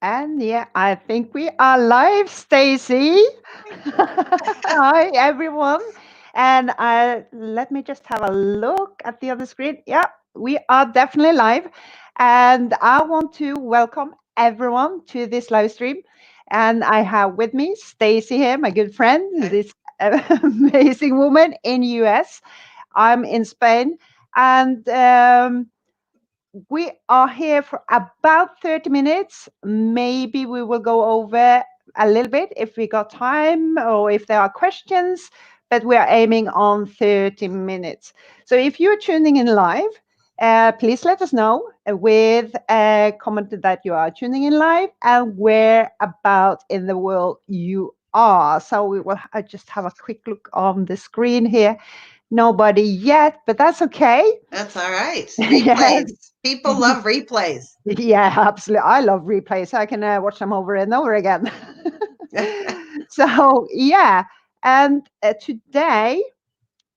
And yeah, I think we are live, Stacey. Hi, everyone. And let me just have a look at the other screen. Yeah, we are definitely live. And I want to welcome everyone to this live stream. And I have with me Stacey here, my good friend, Okay. this amazing woman in US. I'm in Spain. And we are here for about 30 minutes. Maybe we will go over a little bit if we got time or if there are questions, but we are aiming on 30 minutes. So if you're tuning in live, please let us know with a comment that you are tuning in live and where about in the world you are. So we will just have a quick look on the screen here. Nobody yet, but that's okay. That's all right. Yes. Replays. People love replays. Yeah, absolutely. I love replays. I can watch them over and over again. So yeah, and today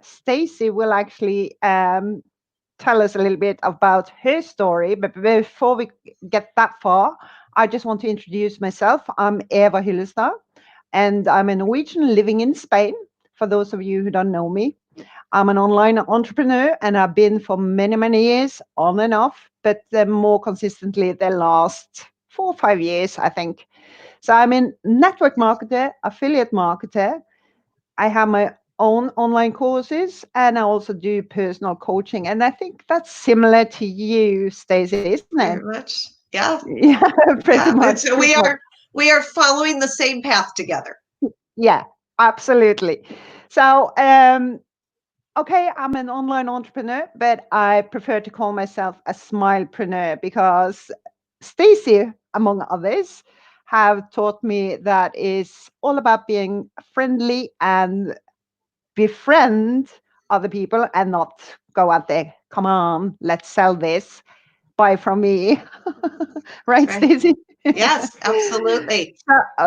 Stacey will actually tell us a little bit about her story. But before we get that far, I just want to introduce myself. I'm Eva Hyllestad, and I'm a Norwegian living in Spain. For those of you who don't know me, I'm an online entrepreneur and I've been for many, many years on and off, but more consistently the last 4 or 5 years, I think. So I'm a network marketer, affiliate marketer. I have my own online courses and I also do personal coaching. And I think that's similar to you, Stacey, isn't it? Very much. Yeah. Yeah, pretty Yeah. much. So Pretty much. we are following the same path together. Yeah, absolutely. So okay, I'm an online entrepreneur, but I prefer to call myself a smilepreneur because Stacey, among others, have taught me that it's all about being friendly and befriend other people and not go out there. Come on, let's sell this. Buy from me. That's Right, right. Stacey? Yes, absolutely.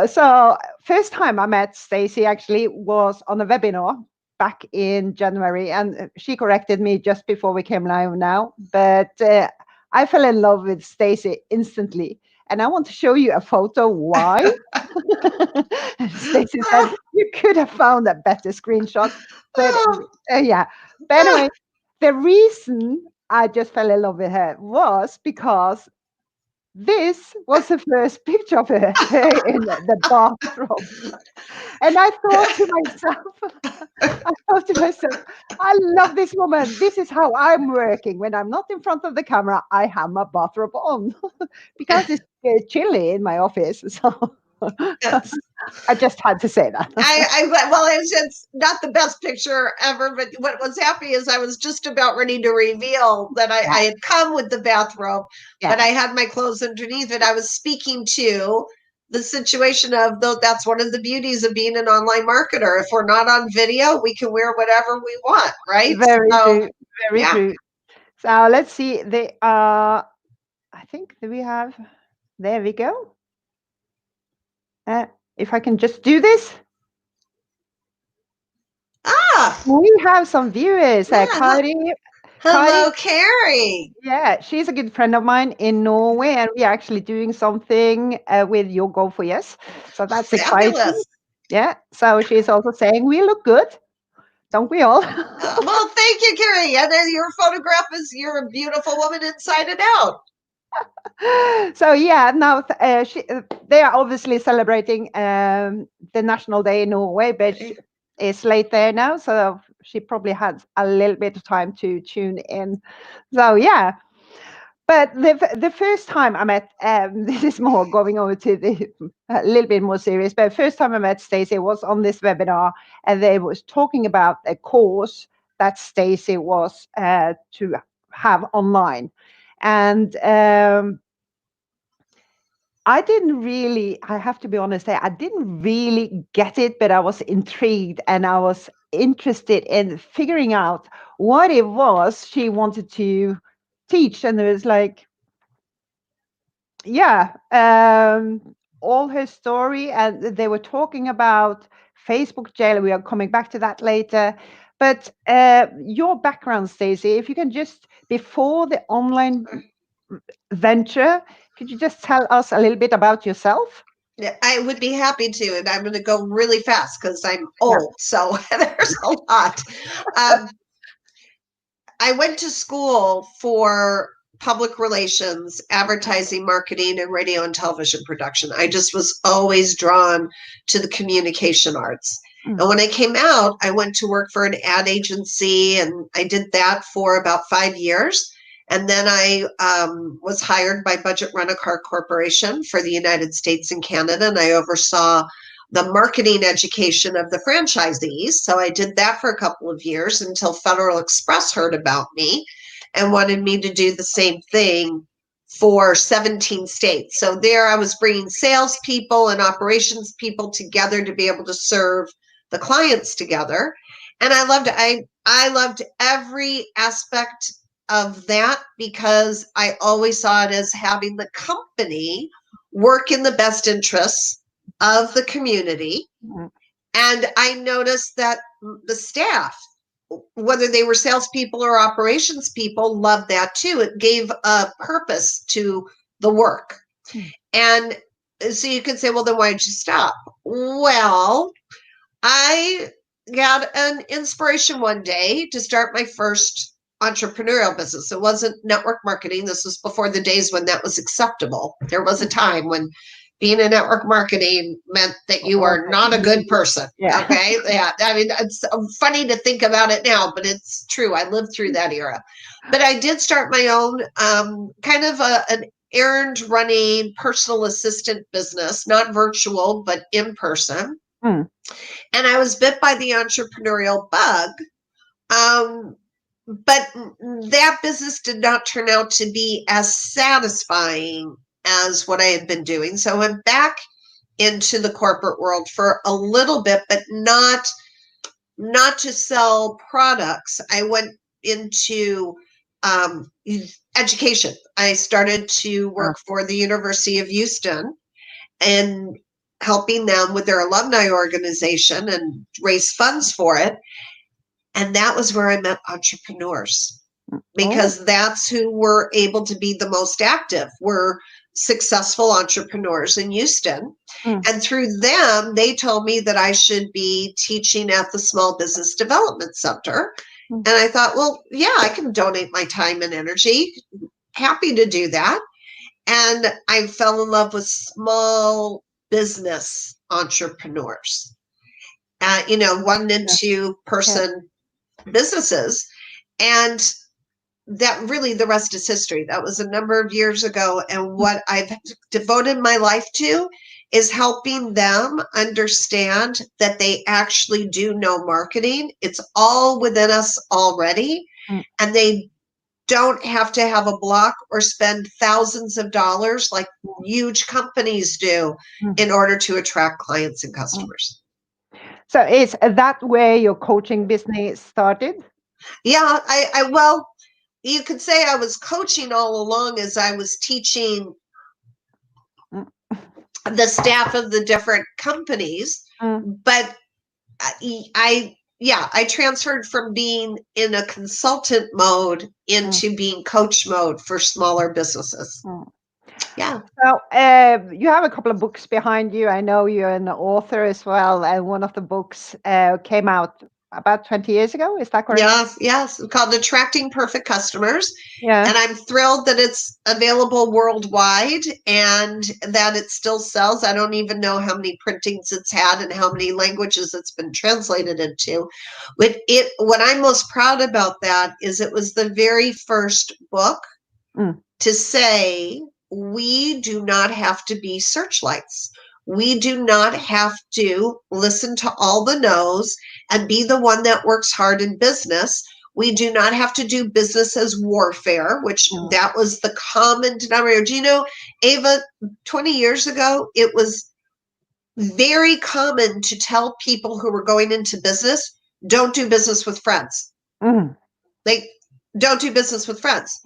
So first time I met Stacey actually was on a webinar back in January, and she corrected me just before we came live now. But I fell in love with Stacey instantly, and I want to show you a photo. Why? Stacey said Oh, you could have found a better screenshot, but oh, yeah. But ah. anyway, the reason I just fell in love with her was because this was the first picture of her in the bathroom. And I thought to myself, I thought to myself, I love this woman. This is how I'm working. When I'm not in front of the camera, I have my bathrobe on because it's chilly in my office. So Yes. I just had to say that. Well, it's not the best picture ever, but what was happy is I was just about ready to reveal that Yeah, I had come with the bathrobe, but yeah, I had my clothes underneath it. I was speaking to the situation of though that's one of the beauties of being an online marketer. If we're not on video, we can wear whatever we want, right? very So true, very yeah. true. So let's see. I think that we have. There we go. Uh, if I can just do this. Ah, We have some viewers. yeah. Kari, Hello, Carrie. yeah, she's a good friend of mine in Norway, and we're actually doing something with your Go for Yes. So that's exciting. Fabulous. Yeah. So she's also saying we look good, don't we all? Well, thank you, Carrie. And then your photograph is you're a beautiful woman inside and out. So yeah, now they are obviously celebrating the National Day in Norway, but it's late there now, so she probably had a little bit of time to tune in. So yeah, but the first time I met, this is more going over to the a little bit more serious. But first time I met Stacey was on this webinar, and they was talking about a course that Stacey was to have online, and I didn't really. I have to be honest. I didn't really get it, but I was intrigued and I was interested in figuring out what it was she wanted to teach, and it was like yeah, all her story, and they were talking about Facebook jail. We are coming back to that later. But your background, Stacey, if you can just before the online venture, if Could you just tell us a little bit about yourself? Yeah, I would be happy to, and I'm going to go really fast because I'm Yeah. old, so there's a lot. Um, I went to school for public relations, advertising, marketing, and radio and television production. I just was always drawn to the communication arts. Mm. And when I came out, I went to work for an ad agency, and I did that for about 5 years. And then I was hired by Budget Rent-A-Car Corporation for the United States and Canada, and I oversaw the marketing education of the franchisees. So I did that for a couple of years until Federal Express heard about me and wanted me to do the same thing for 17 states. So there I was bringing salespeople and operations people together to be able to serve the clients together. And I loved it. I loved every aspect of that because I always saw it as having the company work in the best interests of the community. Mm. And I noticed that the staff, whether they were salespeople or operations people, loved that too. It gave a purpose to the work. Mm. And so you could say, well, then why'd you stop? Well, I got an inspiration one day to start my first entrepreneurial business. It wasn't network marketing. This was before the days when that was acceptable. There was a time when being in network marketing meant that you are not a good person. Yeah. Okay. Yeah. I mean, it's funny to think about it now, but it's true. I lived through that era. But I did start my own kind of an errand running personal assistant business, not virtual, but in person. Mm. And I was bit by the entrepreneurial bug. But that business did not turn out to be as satisfying as what I had been doing. So I went back into the corporate world for a little bit, but not to sell products. I went into education. I started to work for the University of Houston and helping them with their alumni organization and raise funds for it. And that was where I met entrepreneurs because that's who were able to be the most active, were successful entrepreneurs in Houston. Mm. And through them, they told me that I should be teaching at the Small Business Development Center. Mm. And I thought, well, yeah, I can donate my time and energy. Happy to do that. And I fell in love with small business entrepreneurs, 1 and 2 person businesses. And that really, the rest is history. That was a number of years ago. And what I've devoted my life to is helping them understand that they actually do know marketing. It's all within us already. Mm. And they don't have to have a block or spend thousands of dollars like huge companies do in order to attract clients and customers. So is that where your coaching business started? Yeah, well, you could say I was coaching all along as I was teaching the staff of the different companies, but I transferred from being in a consultant mode into being coach mode for smaller businesses. Yeah. So you have a couple of books behind you. I know you're an author as well, and one of the books came out about 20 years ago. Is that correct? Yes. It's called Attracting Perfect Customers. Yeah. And I'm thrilled that it's available worldwide and that it still sells. I don't even know how many printings it's had and how many languages it's been translated into. But what I'm most proud about that is it was the very first book to say, we do not have to be searchlights. We do not have to listen to all the no's and be the one that works hard in business. We do not have to do business as warfare, which that was the common denominator. Do you know, Eva, 20 years ago, it was very common to tell people who were going into business, don't do business with friends. Like, don't do business with friends.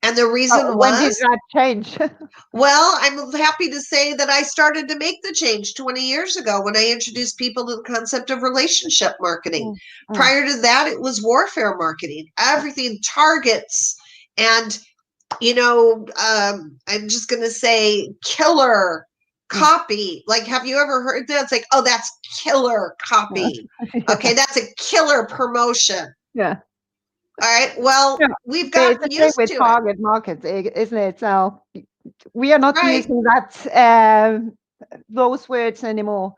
And the reason when did that change? Well, I'm happy to say that I started to make the change 20 years ago when I introduced people to the concept of relationship marketing. Prior to that, it was warfare marketing, everything, targets, and I'm just going to say killer Mm. copy. Like, have you ever heard that? It's like, oh, that's killer copy. Okay, Yeah. that's a killer promotion. Yeah. All right, well, Yeah. we've But it's gotten the same used with to it. target markets, isn't it? So we are not Right. using that those words anymore.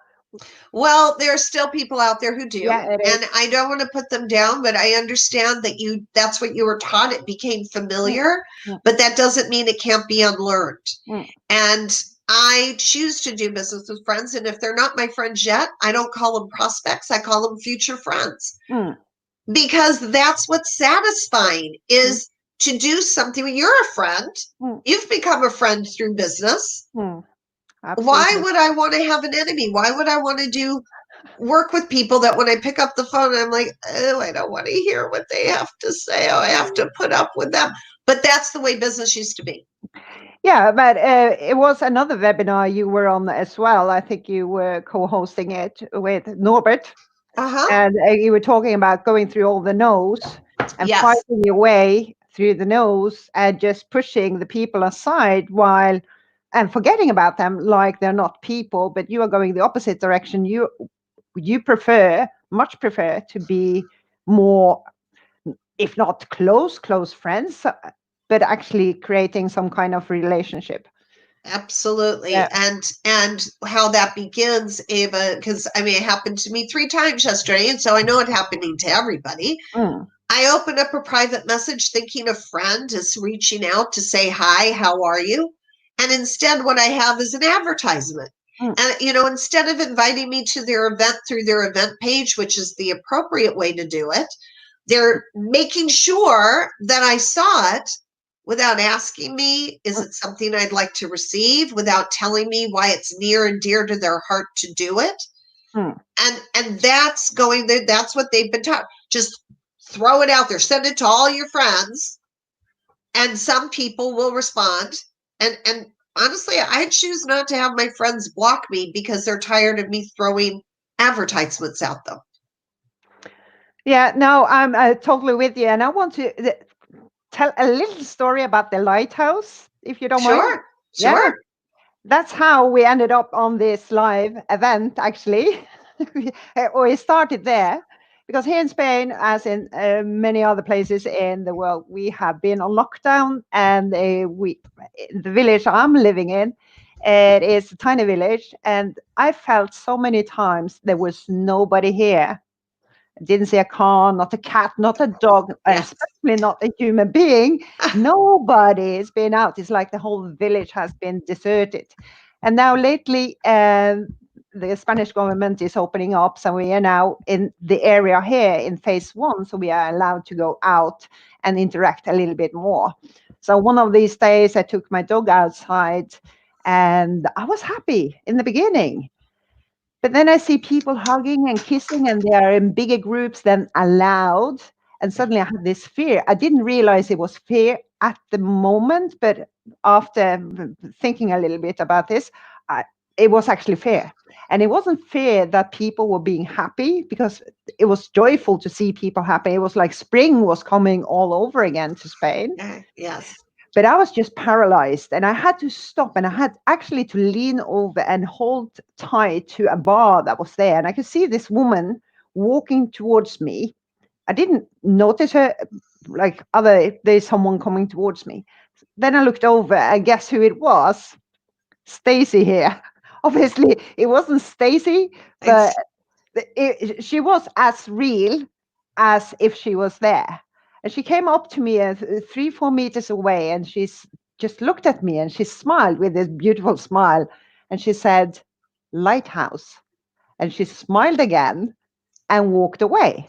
Well, there are still people out there who do, Yeah, it is. and I don't want to put them down, but I understand that that's what you were taught. It became Mm, familiar, mm, but that doesn't mean it can't be unlearned. mm, And I choose to do business with friends, and if they're not my friends yet, I don't call them prospects. I call them future friends mm, because that's what's satisfying mm, is to do something when you're a friend. mm, You've become a friend through business. mm. Why Absolutely. would I want to have an enemy? Why would I want to do work with people that when I pick up the phone, I'm like, oh, I don't want to hear what they have to say. Oh, I have to put up with them. But that's the way business used to be. Yeah, but it was another webinar you were on as well. I think you were co-hosting it with Norbert, Uh-huh. and you were talking about going through all the no's and Yes. fighting your way through the no's and just pushing the people aside while and forgetting about them like they're not people, but you are going the opposite direction. You much prefer to be more, if not close friends, but actually creating some kind of relationship. Absolutely. Yeah. And how that begins, Ava, because I mean it happened to me 3 times yesterday, and so I know it's happening to everybody. Mm, I open up a private message thinking a friend is reaching out to say hi, how are you? And instead what I have is an advertisement. mm, And instead of inviting me to their event through their event page, which is the appropriate way to do it, they're making sure that I saw it without asking me, is mm, it something I'd like to receive, without telling me why it's near and dear to their heart to do it. mm. And that's going there. That's what they've been taught. Just throw it out there, send it to all your friends, and some people will respond. And honestly, I choose not to have my friends block me because they're tired of me throwing advertisements at them. Yeah, no, I'm totally with you. And I want to tell a little story about the lighthouse, if you don't mind. Sure, Yeah, sure. that's how we ended up on this live event, actually. Or it started there. Because here in Spain, as in many other places in the world, we have been on lockdown, and the village I'm living in, it is a tiny village, and I felt so many times there was nobody here. Didn't see a car, not a cat, not a dog, Yes. especially not a human being. Nobody has been out. It's like the whole village has been deserted. And now lately, the Spanish government is opening up, so we are now in the area here in phase 1, so we are allowed to go out and interact a little bit more. So one of these days, I took my dog outside, and I was happy in the beginning. But then I see people hugging and kissing, and they are in bigger groups than allowed. And suddenly I had this fear. I didn't realize it was fear at the moment, but after thinking a little bit about this, I, it was actually fear. And it wasn't fear that people were being happy, because it was joyful to see people happy. It was like spring was coming all over again to Spain. Yes. But I was just paralyzed, and I had to stop, and I had actually to lean over and hold tight to a bar that was there. And I could see this woman walking towards me. I didn't notice her, like other, there's someone coming towards me. Then I looked over, and guess who it was? Stacey here. Obviously, it wasn't Stacey, but she was as real as if she was there. And she came up to me 3, 4 meters away, and she's just looked at me, and she smiled with this beautiful smile. And she said, "Lighthouse." And she smiled again and walked away.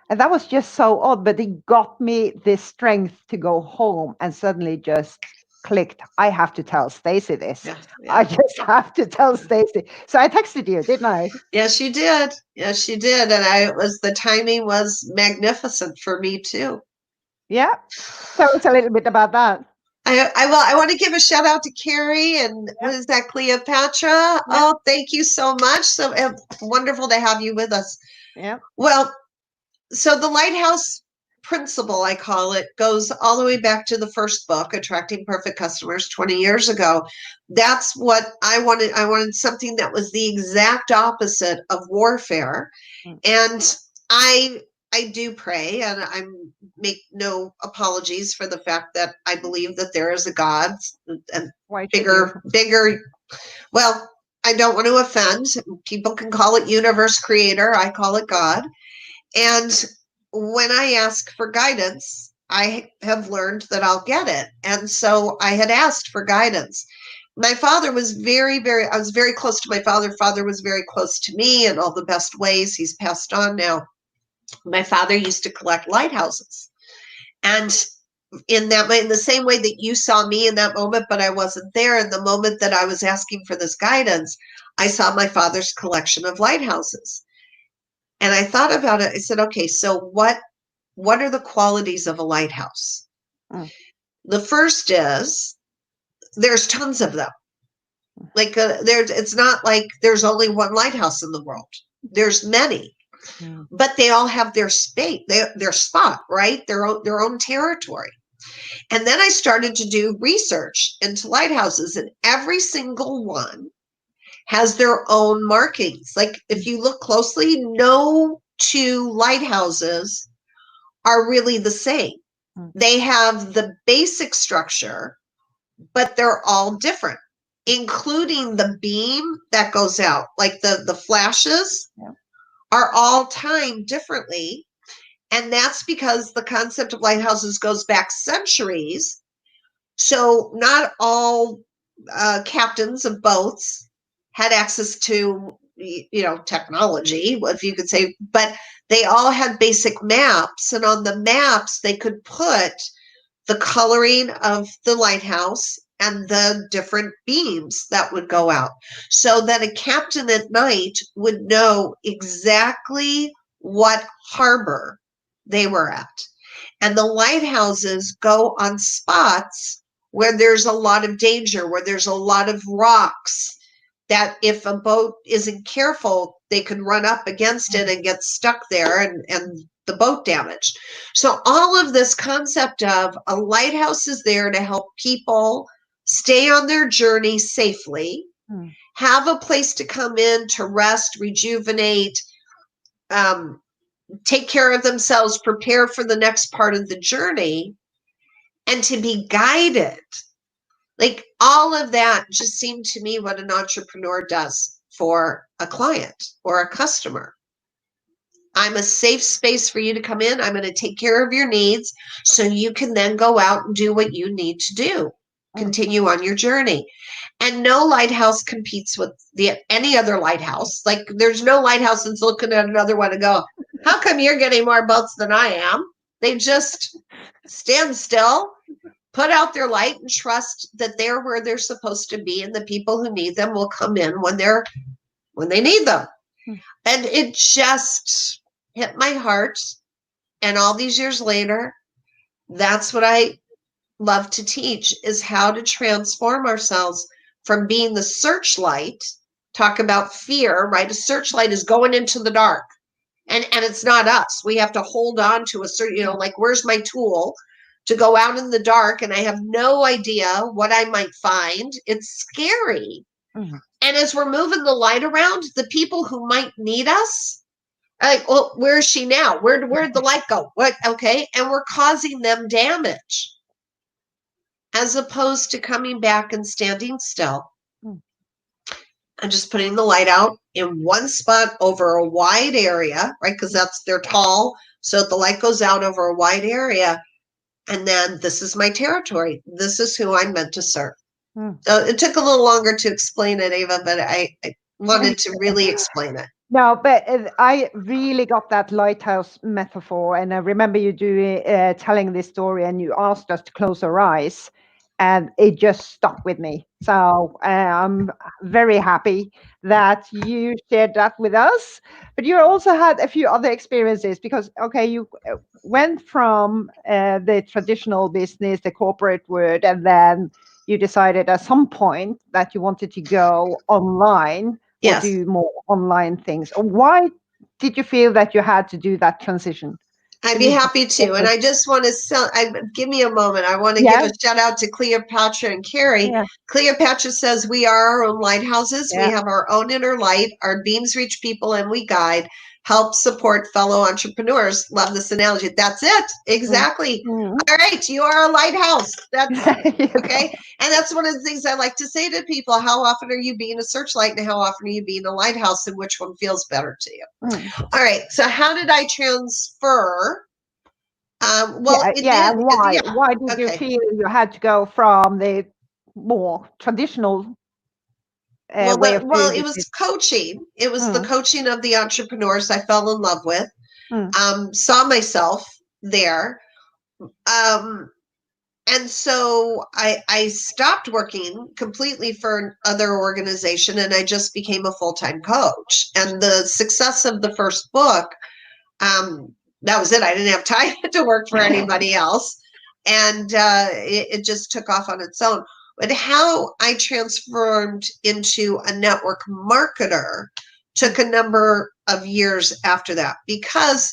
And that was just so odd, but it got me this strength to go home and suddenly just clicked. I have to tell Stacey this. Yeah, I yeah. just have to tell Stacey. So I texted you, didn't I? Yes, you did. Yes, you did. And the timing was magnificent for me too. Yeah. Tell us a little bit about that. I want to give a shout out to Carrie and Yeah. what is that, Cleopatra? Yeah. Oh, thank you so much. So wonderful to have you with us. Yeah. Well, so the Lighthouse Principle, I call it, goes all the way back to the first book, Attracting Perfect Customers, 20 years ago. That's what I wanted. I wanted something that was the exact opposite of warfare. And I do pray, and I make no apologies for the fact that I believe that there is a God, and bigger. Well, I don't want to offend. People can call it universe creator. I call it God. And when I ask for guidance, I have learned that I'll get it. And so I had asked for guidance. My father was I was very close to my father. Father was very close to me in all the best ways. He's passed on now. My father used to collect lighthouses. And in the same way that you saw me in that moment, but I wasn't there, in the moment that I was asking for this guidance, I saw my father's collection of lighthouses. And I thought about it. I said, okay, so what are the qualities of a lighthouse? The first is there's tons of them. Like it's not like there's only one lighthouse in the world. There's many, but they all have their space, their spot, right? Their own territory. And then I started to do research into lighthouses, and every single one has their own markings. Like if you look closely, no two lighthouses are really the same. They have the basic structure, but they're all different, including the beam that goes out. Like the flashes are all timed differently. And that's because the concept of lighthouses goes back centuries. So not all captains of boats had access to, technology, if you could say, but they all had basic maps. And on the maps, they could put the coloring of the lighthouse and the different beams that would go out, so that a captain at night would know exactly what harbor they were at. And the lighthouses go on spots where there's a lot of danger, where there's a lot of rocks, that if a boat isn't careful, they could run up against it and get stuck there and the boat damaged. So all of this concept of a lighthouse is there to help people stay on their journey safely, have a place to come in to rest, rejuvenate, take care of themselves, prepare for the next part of the journey, and to be guided. Like all of that just seemed to me what an entrepreneur does for a client or a customer. I'm a safe space for you to come in. I'm going to take care of your needs so you can then go out and do what you need to do. Continue on your journey. And no lighthouse competes with any other lighthouse. Like there's no lighthouse that's looking at another one and go, how come you're getting more boats than I am? They just stand still, put out their light, and trust that they're where they're supposed to be, and the people who need them will come in when they need them. And it just hit my heart. And all these years later, that's what I love to teach, is how to transform ourselves from being the searchlight. Talk about fear, right? A searchlight is going into the dark, and it's not us. We have to hold on to a certain, like, where's my tool to go out in the dark, and I have no idea what I might find. It's scary. And as we're moving the light around, the people who might need us are like, well, where is she now? Where'd the light go? What? Okay. And we're causing them damage, as opposed to coming back and standing still and just putting the light out in one spot over a wide area, right? Because they're tall. So the light goes out over a wide area. And then this is my territory. This is who I'm meant to serve. So it took a little longer to explain it, Eva, but I wanted to really explain it. No, but I really got that lighthouse metaphor. And I remember you telling this story, and you asked us to close our eyes, and it just stuck with me. So I'm very happy that you shared that with us. But you also had a few other experiences, because, okay, you went from the traditional business, the corporate world, and then you decided at some point that you wanted to go online. Or do more online things. Or why did you feel that you had to do that transition? I'd So be you happy to. And just, I just want to give me a moment. I want to give yeah, a shout out to Cleopatra and Carrie. yeah, Cleopatra says, we are our own lighthouses. We yeah. have our own inner light. Our beams reach people and we guide, help support fellow entrepreneurs. Love this analogy. That's it. Mm, Exactly. mm. All right. You are a lighthouse. That's There you go. okay. And that's one of the things I like to say to people. How often are you being a searchlight and how often are you being a lighthouse, and which one feels better to you? Mm. All right. So how did I transfer? Well, Yeah, it yeah. did. Why? Yeah. Why did you Okay. feel you had to go from the more traditional way of Well, doing it was business? coaching. It was the Mm, coaching of the entrepreneurs I fell in love with. mm, Saw myself there. Um, and so I stopped working completely for another organization and I just became a full-time coach. And the success of the first book, that was it. I didn't have time to work for anybody else. And it just took off on its own. But how I transformed into a network marketer took a number of years after that because,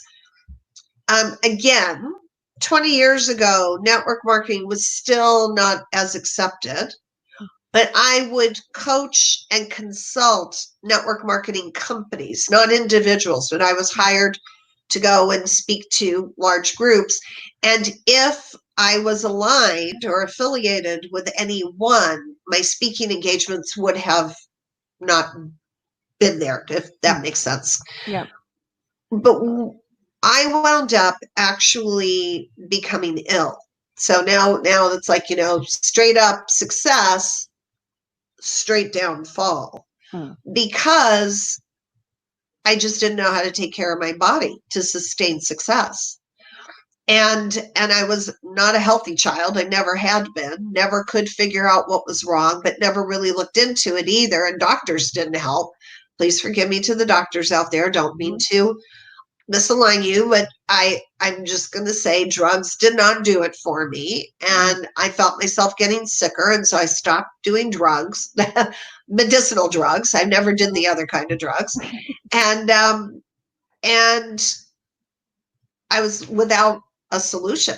again, 20 years ago, network marketing was still not as accepted. But I would coach and consult network marketing companies, not individuals, but I was hired to go and speak to large groups. And if I was aligned or affiliated with any one, my speaking engagements would have not been there, if that mm. makes sense. Yeah. But I wound up actually becoming ill. So now it's like, straight up success, straight down fall, Mm, because I just didn't know how to take care of my body to sustain success. And I was not a healthy child. I never had been, never could figure out what was wrong, but never really looked into it either. And doctors didn't help. Please forgive me to the doctors out there. Don't mean mm, to misalign you, but I'm just going to say drugs did not do it for me. mm. And I felt myself getting sicker. And so I stopped doing drugs, medicinal drugs. I never did the other kind of drugs. And I was without a solution.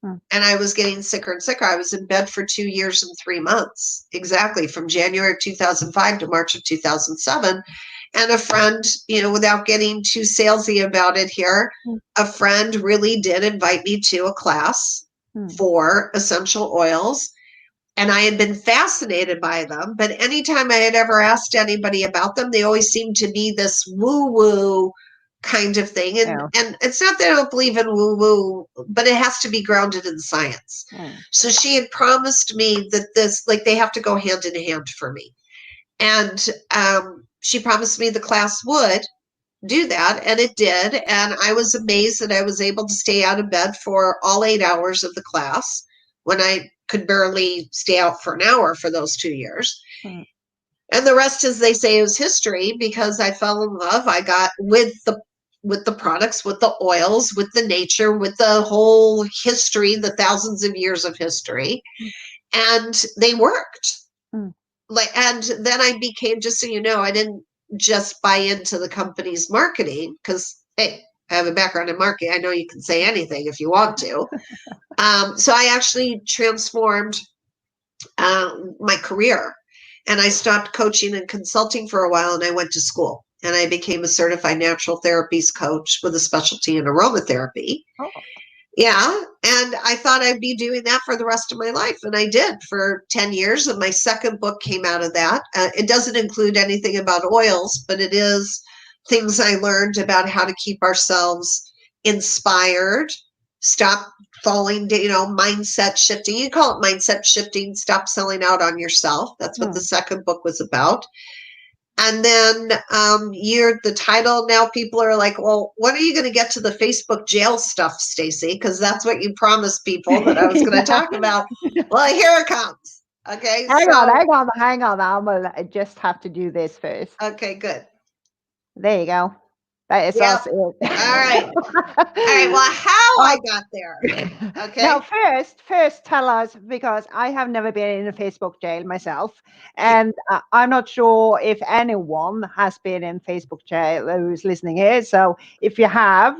Mm. And I was getting sicker and sicker. I was in bed for 2 years and 3 months, exactly from January of 2005 to March of 2007. And a friend, without getting too salesy about it here, Mm, a friend really did invite me to a class mm. for essential oils. And I had been fascinated by them. But anytime I had ever asked anybody about them, they always seemed to be this woo woo kind of thing. And, Yeah. and it's not that I don't believe in woo woo, but it has to be grounded in science. Mm, So she had promised me that they have to go hand in hand for me. And she promised me the class would do that, and it did. And I was amazed that I was able to stay out of bed for all 8 hours of the class when I could barely stay out for an hour for those 2 years. mm, And the rest, as they say, is history, because I fell in love. I got with the products, with the oils, with the nature, with the whole history, the thousands of years of history, and they worked. mm. And then I became, just so you know, I didn't just buy into the company's marketing, because hey, I have a background in marketing. I know you can say anything if you want to. So I actually transformed my career, and I stopped coaching and consulting for a while, and I went to school and I became a certified natural therapies coach with a specialty in aromatherapy. Oh. Yeah. And I thought I'd be doing that for the rest of my life. And I did for 10 years. And my second book came out of that. It doesn't include anything about oils, but it is things I learned about how to keep ourselves inspired, stop falling, mindset shifting. You call it mindset shifting, stop selling out on yourself. That's what the Mm. second book was about. And then you're the title. Now people are like, well, when are you going to get to the Facebook jail stuff, Stacey? Because that's what you promised people that I was going to talk about. Well, here it comes. Okay, Hang on, so, hang on, hang on. I just have to do this first. okay, good. There you go. That is Yep. us. All right. All right. Well, how I got there. Now, Okay. first, tell us, because I have never been in a Facebook jail myself, and I'm not sure if anyone has been in Facebook jail who's listening here. So, if you have,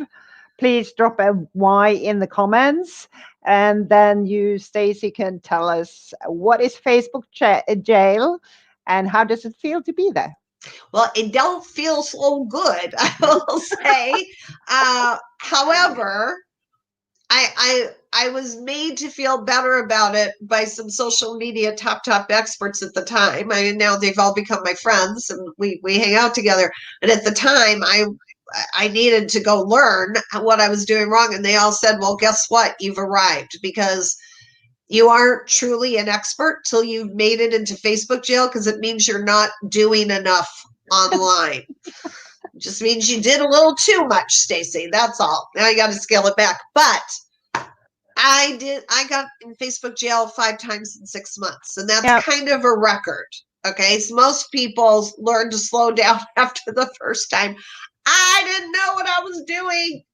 please drop a why in the comments. And then you, Stacey, can tell us what is Facebook jail and how does it feel to be there? Well, it don't feel so good, I will say. However, I was made to feel better about it by some social media top experts at the time. I mean, now they've all become my friends and we hang out together. And at the time, I needed to go learn what I was doing wrong, and they all said, "Well, guess what? You've arrived, because you aren't truly an expert till you've made it into Facebook jail, because it means you're not doing enough online." It just means you did a little too much, Stacey. That's all. Now you got to scale it back. But I got in Facebook jail 5 times in 6 months, and that's kind of a record. Okay, so most people learn to slow down after the first time. I didn't know what I was doing.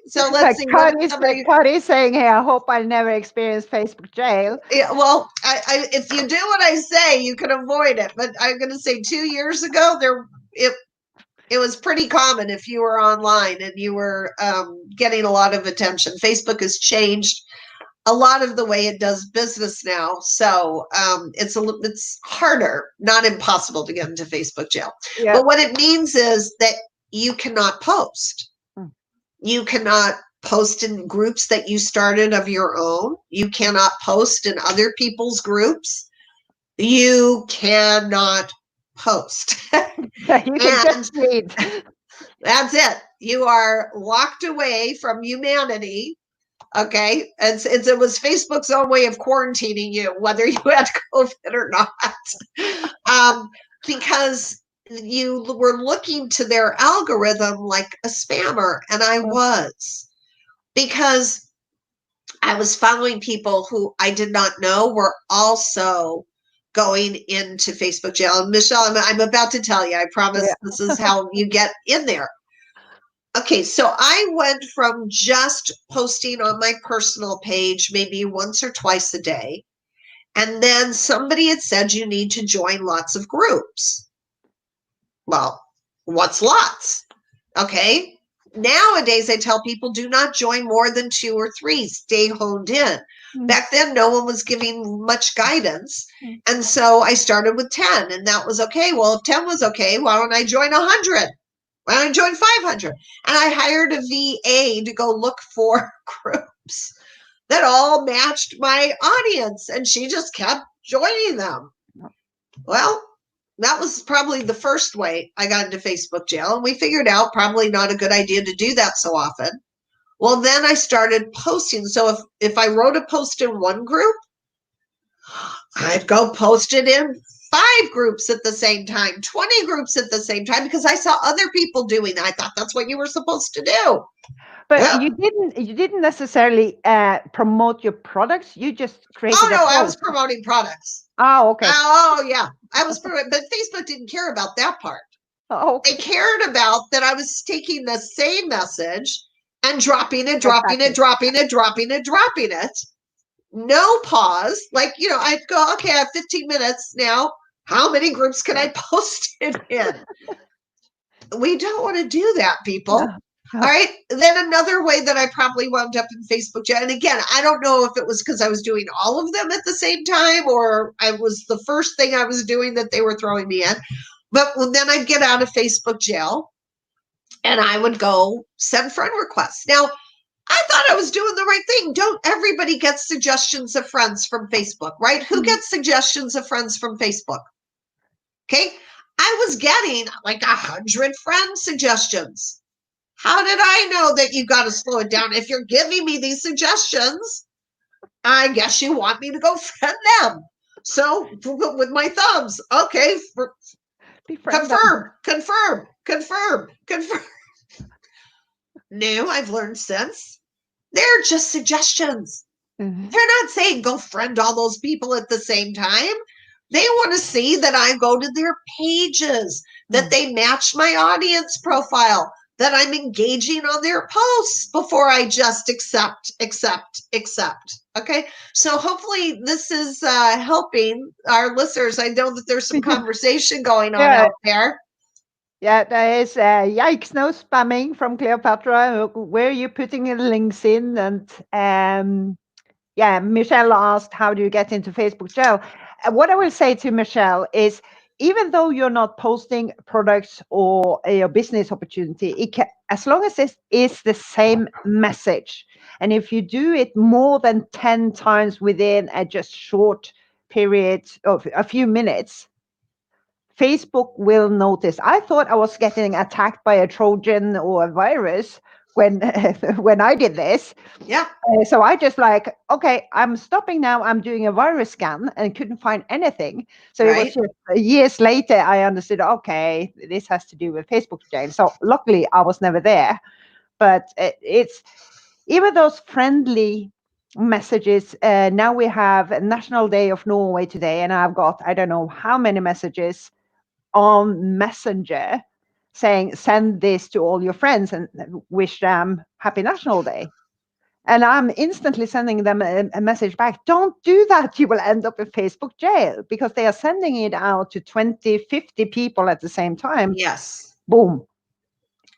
So let's see. Cuddy's saying, "Hey, I hope I never experience Facebook jail." Yeah, well, if you do what I say, you can avoid it. But I'm going to say 2 years ago, it was pretty common if you were online and you were getting a lot of attention. Facebook has changed a lot of the way it does business now, so it's harder, not impossible, to get into Facebook jail. Yeah. But what it means is that you cannot post. You cannot post in groups that you started of your own. You cannot post in other people's groups. You cannot post. You can just read. That's it. You are locked away from humanity. Okay. It was Facebook's own way of quarantining you, whether you had COVID or not. Because you were looking to their algorithm like a spammer, and I was, because I was following people who I did not know were also going into Facebook jail. And Michelle, I'm about to tell you, I promise this is how you get in there. Okay, so I went from just posting on my personal page maybe once or twice a day, and then somebody had said you need to join lots of groups. Well, what's lots? Okay, nowadays I tell people do not join more than 2 or 3. Stay honed in. Back then, no one was giving much guidance, and so I started with 10, and that was okay. Well, if 10 was okay, why don't I join 100? Why don't I join 500? And I hired a VA to go look for groups that all matched my audience, and she just kept joining them. Well, that was probably the first way I got into Facebook jail, and we figured out probably not a good idea to do that so often. Well, then I started posting. So if I wrote a post in one group, I'd go post it in 5 groups at the same time, 20 groups at the same time, because I saw other people doing that. I thought that's what you were supposed to do. But you didn't necessarily promote your products. You just created. Oh no, I was promoting products. Oh, okay. Oh yeah, I was, but Facebook didn't care about that part. Oh, okay. They cared about that I was taking the same message and dropping it, dropping it, dropping it, dropping it, dropping it. No pause. Like, I'd go, okay, I have 15 minutes now. How many groups can I post it in? We don't want to do that, people. No. All right. Then another way that I probably wound up in Facebook jail, and again, I don't know if it was because I was doing all of them at the same time, or I was the first thing I was doing that they were throwing me in. But then I'd get out of Facebook jail and I would go send friend requests. Now, I thought I was doing the right thing. Don't everybody get suggestions of friends from Facebook, right? Who gets suggestions of friends from Facebook? Okay. I was getting like 100 friend suggestions. How did I know that you got to slow it down? If you're giving me these suggestions, I guess you want me to go friend them. So with my thumbs, okay, confirm. No, I've learned since. They're just suggestions. Mm-hmm. They're not saying go friend all those people at the same time. They want to see that I go to their pages, that they match my audience profile, that I'm engaging on their posts before I just accept. Okay. So hopefully this is helping our listeners. I know that there's some conversation going on out there. Yeah, there is yikes, no spamming from Cleopatra. Where are you putting the links in? And yeah, Michelle asked, how do you get into Facebook jail? What I will say to Michelle is, even though you're not posting products or a business opportunity, as long as it is the same message, and if you do it more than 10 times within a just short period of a few minutes, Facebook will notice. I thought I was getting attacked by a Trojan or a virus when when I did this. Yeah. So I just like, okay, I'm stopping now. I'm doing a virus scan and couldn't find anything. So it was Right. just years later I understood, okay, this has to do with Facebook jail. So luckily I was never there. But it's even those friendly messages. Now we have National Day of Norway today, and I've got, I don't know how many messages on Messenger saying, send this to all your friends and wish them Happy National Day. And I'm instantly sending them a message back. Don't do that. You will end up in Facebook jail, because they are sending it out to 20, 50 people at the same time. Yes. Boom.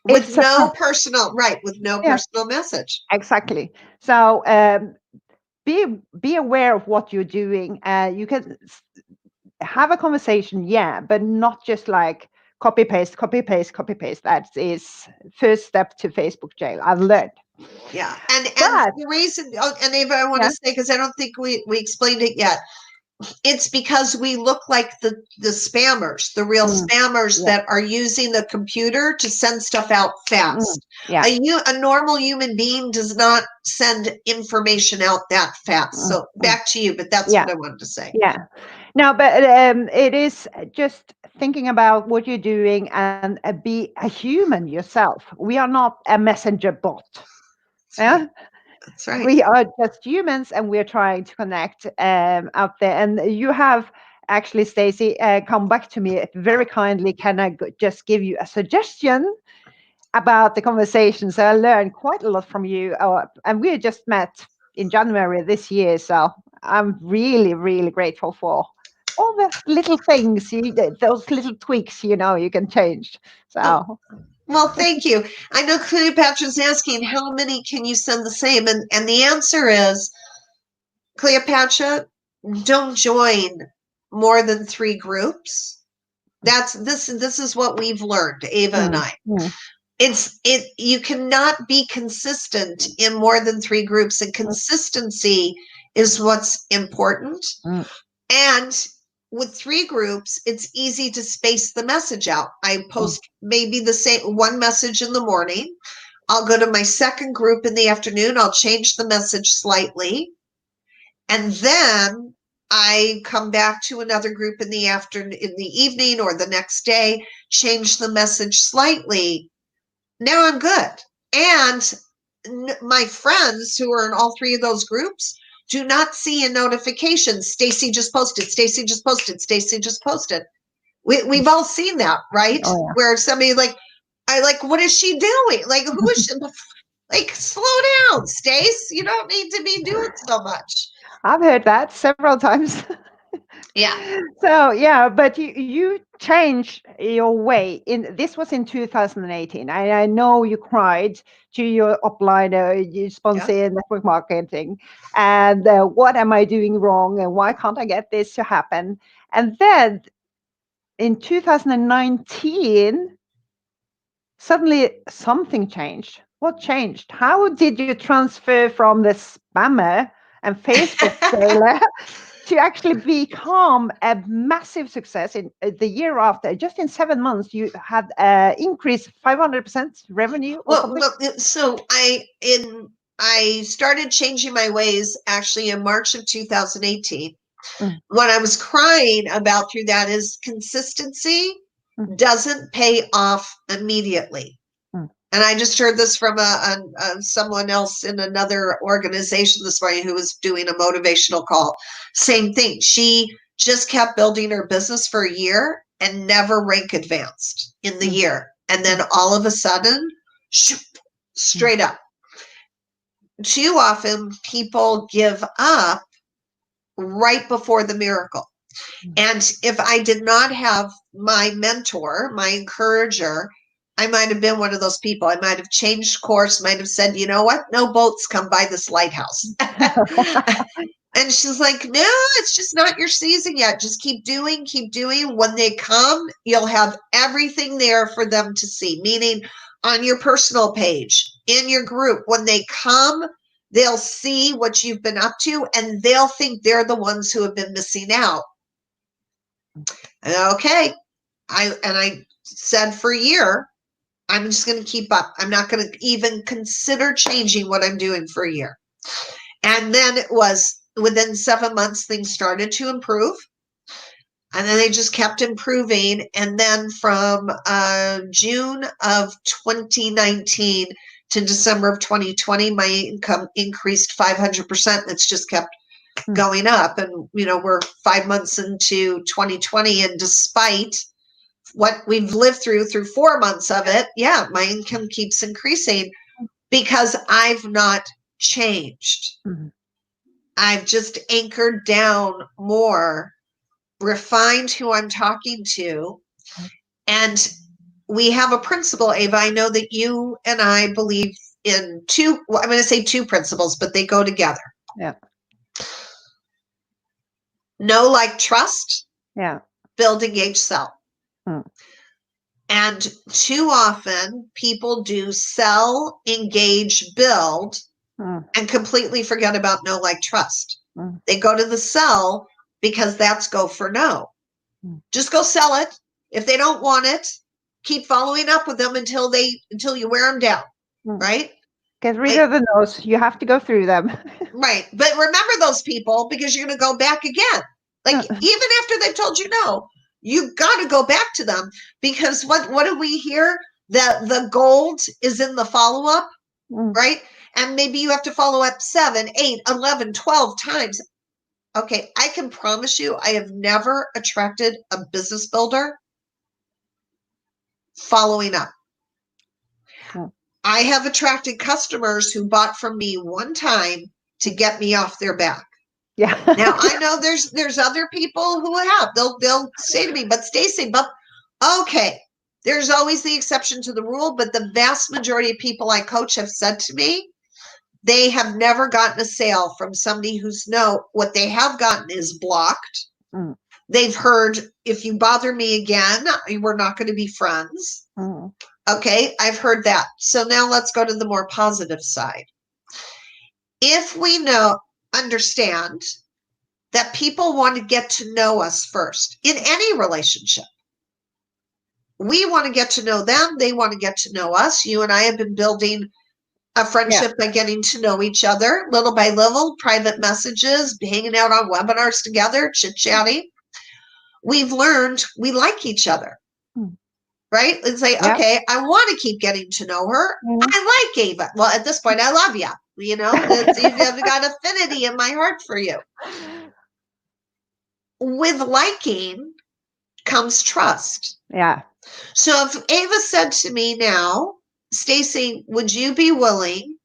With It's a, no personal, right, with no yeah, personal message. exactly. So be aware of what you're doing. You can have a conversation, yeah, but not just like copy paste, copy paste, copy paste. That is first step to Facebook jail, I've learned. Yeah. And But the reason, oh, and Eva, I want to yeah, say, because I don't think we explained it yet. It's because we look like the spammers, the real mm, spammers yeah, that are using the computer to send stuff out mm, fast. yeah, A normal human being does not send information out that fast. mm, So mm, back to you, but that's yeah, what I wanted to say. yeah. No, but it is just thinking about what you're doing and be a human yourself. We are not a messenger bot. That's right. Yeah, That's right. we are just humans, and we're trying to connect out there. And you have actually, Stacey, come back to me very kindly. Can I just give you a suggestion about the conversation? So I learned quite a lot from you, and we just met in January this year. So I'm really, really grateful for all the little things, those little tweaks, you can change. Oh, So well, thank you. I know Cleopatra's asking how many can you send the same, and the answer is, Cleopatra, don't join more than 3 groups. This is what we've learned, Ava and mm, I. mm, You cannot be consistent in more than 3 groups, and mm, consistency is what's important. mm, And with 3 groups, it's easy to space the message out. I mm, post maybe the same one message in the morning. I'll go to my second group in the afternoon. I'll change the message slightly. And then I come back to another group in the evening or the next day, change the message slightly. Now I'm good. And my friends who are in all 3 of those groups do not see a notification. Stacey just posted. Stacey just posted. Stacey just posted. We've all seen that, right? oh Where somebody what is she doing? Like, who is she? Like, slow down, Stace. You don't need to be doing so much. I've heard that several times. Yeah. So yeah, but you changed your way. This was in 2018. I know you cried to your upliner, you Yeah. sponsor network marketing, and what am I doing wrong, and why can't I get this to happen? And then in 2019, suddenly something changed. What changed? How did you transfer from the spammer and Facebook jailer to actually become a massive success in the year after? Just in 7 months, you had increased 500% revenue or Well, something? look, so I started changing my ways actually in March of 2018. Mm, What I was crying about through that is consistency mm, doesn't pay off immediately. mm, And I just heard this from someone else in another organization this morning who was doing a motivational call. Same thing. She just kept building her business for a year and never rank advanced in the mm, year. And then mm, all of a sudden, mm, straight up. Too often people give up right before the miracle. And if I did not have my mentor, my encourager, I might have been one of those people. I might have changed course, might have said, you know what? No boats come by this lighthouse. And she's like, no, it's just not your season yet. Just keep doing, keep doing. When they come, you'll have everything there for them to see, meaning on your personal page, in your group. When they come, they'll see what you've been up to, and they'll think they're the ones who have been missing out. Okay. I said for a year, I'm just going to keep up. I'm not going to even consider changing what I'm doing for a year. And then it was within 7 months, things started to improve. And then they just kept improving. And then from June of 2019 to December of 2020, my income increased 500%. It's just kept going up. And, we're 5 months into 2020. And despite what we've lived through 4 months of it, my income keeps increasing because I've not changed. Mm-hmm. I've just anchored down more, refined who I'm talking to. And we have a principle, Eva. I know that you and I believe in two principles, but they go together. Yeah. Know, like, trust. Yeah. Build, engage, sell. And too often people do sell, engage, build, and completely forget about know, like, trust. They go to the sell because that's go for no. Just go sell it. If they don't want it, keep following up with them until you wear them down. Right? Get rid of the no's. You have to go through them. Right. But remember those people, because you're going to go back again. Like, even after they've told you no, you got to go back to them, because what do we hear? That the gold is in the follow-up, right? And maybe you have to follow up 7, 8, 11, 12 times. Okay, I can promise you, I have never attracted a business builder following up. I have attracted customers who bought from me one time to get me off their back. Yeah. Now I know there's other people who have. They'll say to me, but Stacey, okay, there's always the exception to the rule, but the vast majority of people I coach have said to me, they have never gotten a sale from somebody what they have gotten is blocked. They've heard, if you bother me again, we're not going to be friends. Okay, I've heard that. So now let's go to the more positive side. If we understand that people want to get to know us first in any relationship. We want to get to know them. They want to get to know us. You and I have been building a friendship by getting to know each other little by little, private messages, hanging out on webinars together, chit-chatting. We've learned we like each other. Right? It's like, okay, I want to keep getting to know her. I like Eva. Well, at this point, I love you. I've got affinity in my heart for you. With liking comes trust. Yeah. So if Eva said to me now, Stacey, would you be willing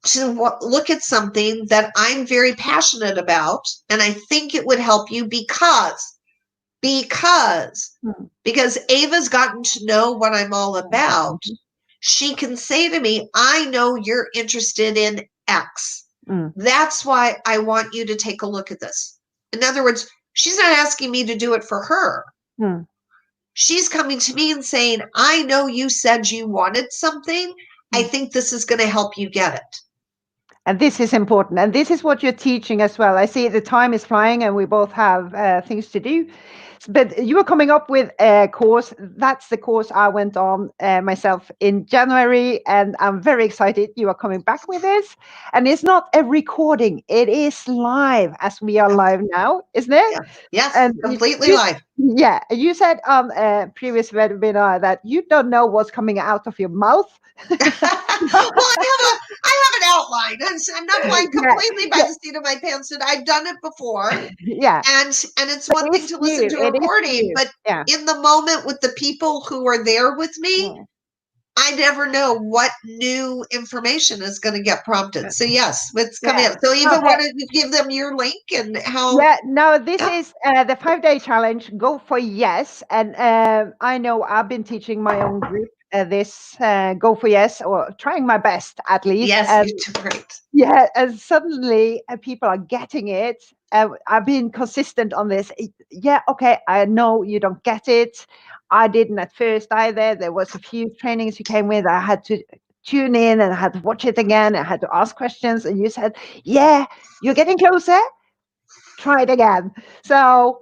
to look at something that I'm very passionate about, and I think it would help you because Ava's gotten to know what I'm all about. She can say to me, I know you're interested in X. That's why I want you to take a look at this. In other words, she's not asking me to do it for her. She's coming to me and saying, I know you said you wanted something. I think this is going to help you get it. And this is important. And this is what you're teaching as well. I see the time is flying and we both have things to do. But you are coming up with a course. That's the course I went on myself in January. And I'm very excited you are coming back with this. And it's not a recording. It is live, as we are live now, isn't it? Yes, and completely live. Yeah. You said on a previous webinar that you don't know what's coming out of your mouth. Well, I have an outline. I'm not flying completely by the seat of my pants, and I've done it before. Yeah. And it's one thing to listen to a recording, but in the moment with the people who are there with me, I never know what new information is going to get prompted. So yes, it's coming Yeah. up. So Eva, Okay. want to give them your link and how? Yeah, no, this Yeah. is the 5 day challenge. Go for yes. And I know I've been teaching my own group this go for yes, or trying my best at least. Yes, And you do great. yeah, and suddenly people are getting it. I've been consistent on this. Yeah, okay, I know you don't get it. I didn't at first either. There was a few trainings you came with. I had to tune in and I had to watch it again. I had to ask questions, and you said, "Yeah, you're getting closer. Try it again." So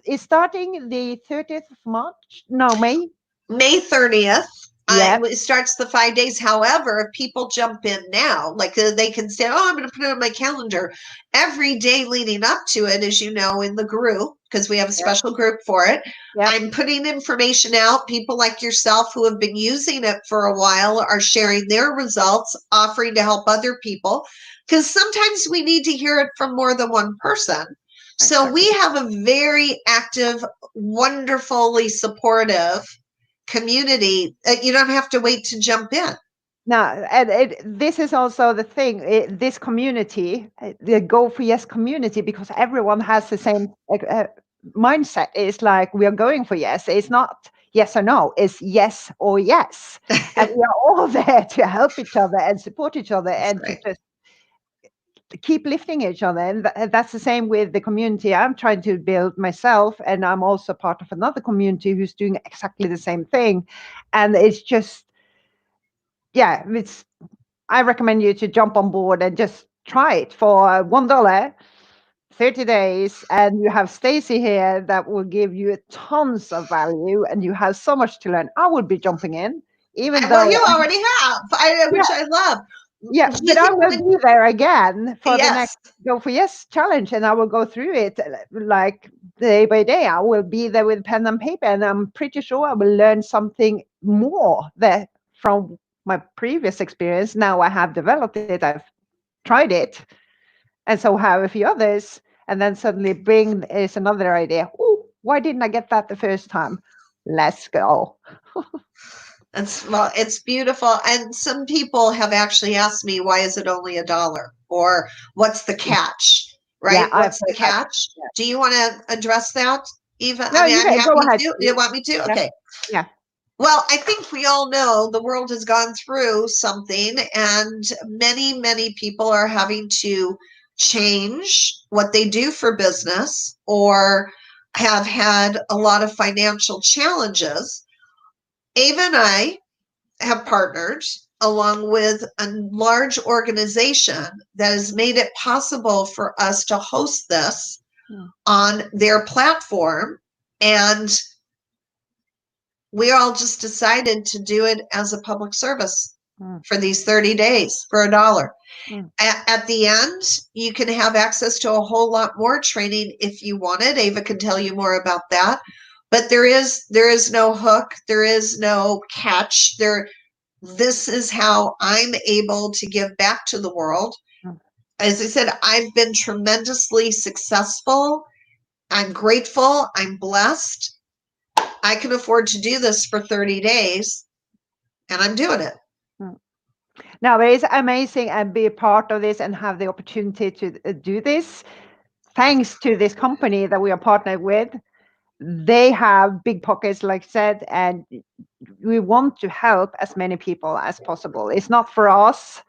it's starting the 30th of March. No, May. May 30th. Yeah, It starts the 5 days. However, if people jump in now, like they can say, "Oh, I'm going to put it on my calendar." Every day leading up to it, as you know, in the group, because we have a yeah, special group for it, yeah. I'm putting information out. People like yourself who have been using it for a while are sharing their results, offering to help other people, because sometimes we need to hear it from more than one person. So we Exactly. have a very active, wonderfully supportive community. You don't have to wait to jump in. No, and this is also the thing. This community, the Go for Yes community, because everyone has the same mindset. It's like we are going for yes. It's not yes or no. It's yes or yes, and we are all there to help each other and support each other That's and to great. just keep lifting each other. And that's the same with the community I'm trying to build myself. And I'm also part of another community who's doing exactly the same thing. And it's just, yeah, I recommend you to jump on board and just try it for $1, 30 days, and you have Stacey here that will give you tons of value, and you have so much to learn. I would be jumping in, even Well, you though, already have, yeah, which I love. yeah, Do you but I think will when, be there again for the yes, next Go for Yes challenge, and I will go through it like day by day. I will be there with pen and paper, and I'm pretty sure I will learn something more there from my previous experience. Now I have developed it. I've tried it, and so have a few others, and then suddenly bring is another idea. Oh, why didn't I get that the first time? Let's go. it's beautiful. And some people have actually asked me, why is it only $1? Or what's the catch? Yeah, Right? I've What's the heard that. catch? Yeah. Do you want to address that, Eva? No, I mean, you I'm can go happy ahead, to. You please. want me to? Yeah, Okay. yeah, Well, I think we all know the world has gone through something, and many, many people are having to change what they do for business or have had a lot of financial challenges. Ava and I have partnered along with a large organization that has made it possible for us to host this mm, on their platform. And we all just decided to do it as a public service mm, for these 30 days for $1. mm. At the end, you can have access to a whole lot more training if you wanted. Ava can tell you more about that. But there is no hook, there is no catch. This is how I'm able to give back to the world. Mm. As I said, I've been tremendously successful. I'm grateful. I'm blessed. I can afford to do this for 30 days, and I'm doing it. Mm. Now, it is amazing and be a part of this and have the opportunity to do this. Thanks to this company that we are partnered with, they have big pockets, like I said, and we want to help as many people as possible. It's not for us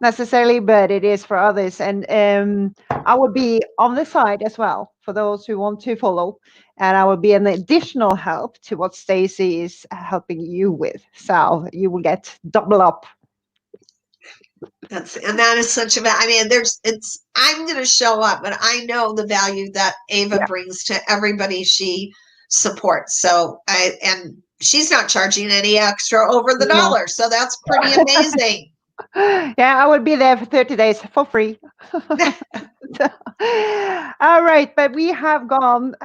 necessarily, but it is for others. And I will be on the side as well for those who want to follow. And I will be an additional help to what Stacey is helping you with. So you will get double up. That is such a, I mean, I'm going to show up, but I know the value that Ava Yeah. brings to everybody she supports. And she's not charging any extra over the No. dollar. So that's pretty amazing. Yeah, I will be there for 30 days for free. All right, but we have gone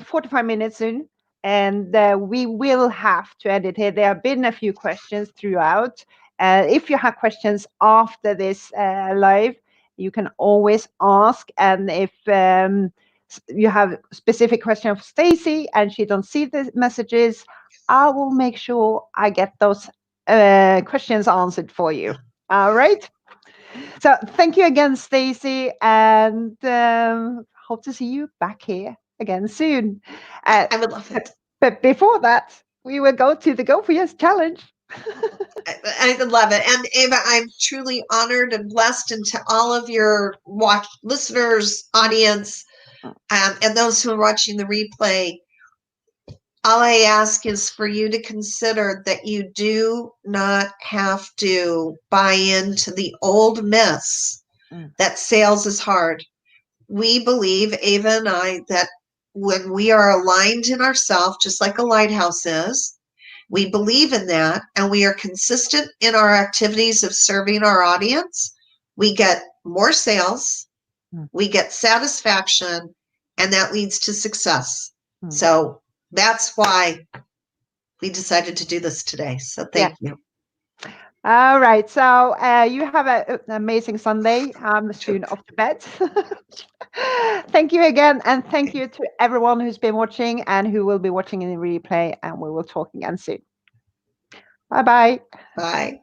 45 minutes soon, and we will have to edit here. There have been a few questions throughout. If you have questions after this live, you can always ask. And if you have specific question of Stacey and she don't see the messages, I will make sure I get those questions answered for you. All right. So thank you again, Stacey, and hope to see you back here again soon. Uh, I would love but, it. but before that, we will go to the Go For Yes challenge. I love it. And Eva, I'm truly honored and blessed, and to all of your listeners, audience, and those who are watching the replay, all I ask is for you to consider that you do not have to buy into the old myths that sales is hard. We believe, Eva and I, that when we are aligned in ourselves, just like a lighthouse is, we believe in that, and we are consistent in our activities of serving our audience, we get more sales, we get satisfaction, and that leads to success. So that's why we decided to do this today. So thank you. All right. So you have an amazing Sunday. I'm soon off to bed. Thank you again. And thank you to everyone who's been watching and who will be watching in the replay. And we will talk again soon. Bye-bye. Bye.